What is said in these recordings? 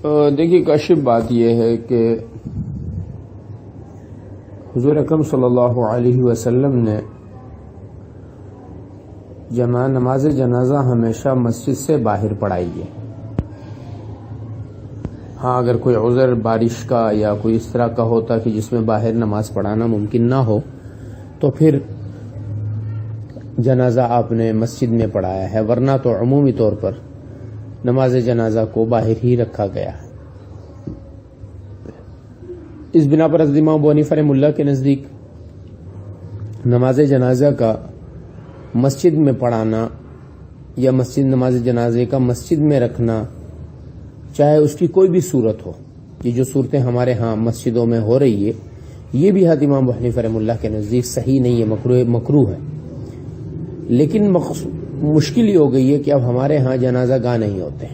دیکھیے کاشف بات یہ ہے کہ حضور اکرم صلی اللہ علیہ وسلم نے نماز جنازہ ہمیشہ مسجد سے باہر پڑھائی ہے۔ ہاں اگر کوئی عذر بارش کا یا کوئی اس طرح کا ہوتا کہ جس میں باہر نماز پڑھانا ممکن نہ ہو تو پھر جنازہ آپ نے مسجد میں پڑھایا ہے، ورنہ تو عمومی طور پر نماز جنازہ کو باہر ہی رکھا گیا ہے۔ اس بنا پر حضرت امام ابو حنیفہ رحمہ اللہ کے نزدیک نماز جنازہ کا مسجد میں پڑھانا یا نماز جنازے کا مسجد میں رکھنا، چاہے اس کی کوئی بھی صورت ہو، یہ جو صورتیں ہمارے ہاں مسجدوں میں ہو رہی ہے، یہ بھی حضرت امام ابو حنیفہ رحمہ اللہ کے نزدیک صحیح نہیں ہے، مکروہ ہے۔ لیکن مشکل یہ ہو گئی ہے کہ اب ہمارے ہاں جنازہ گاہ نہیں ہوتے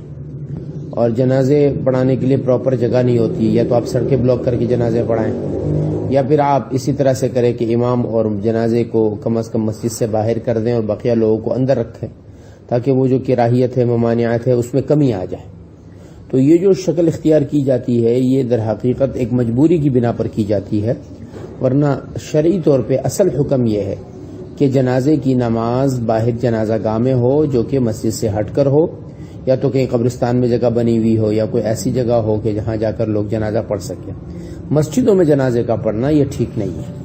اور جنازے پڑھانے کے لیے پراپر جگہ نہیں ہوتی، یا تو آپ سڑکیں بلاک کر کے جنازے پڑھائیں یا پھر آپ اسی طرح سے کریں کہ امام اور جنازے کو کم از کم مسجد سے باہر کر دیں اور بقیہ لوگوں کو اندر رکھیں تاکہ وہ جو کراہیت ہے، ممانعت ہے، اس میں کمی آ جائے۔ تو یہ جو شکل اختیار کی جاتی ہے یہ در حقیقت ایک مجبوری کی بنا پر کی جاتی ہے، ورنہ شرعی طور پہ اصل حکم یہ ہے کہ جنازے کی نماز باہر جنازہ گاہ میں ہو جو کہ مسجد سے ہٹ کر ہو، یا تو کہیں قبرستان میں جگہ بنی ہوئی ہو یا کوئی ایسی جگہ ہو کہ جہاں جا کر لوگ جنازہ پڑھ سکیں۔ مسجدوں میں جنازے کا پڑھنا یہ ٹھیک نہیں ہے۔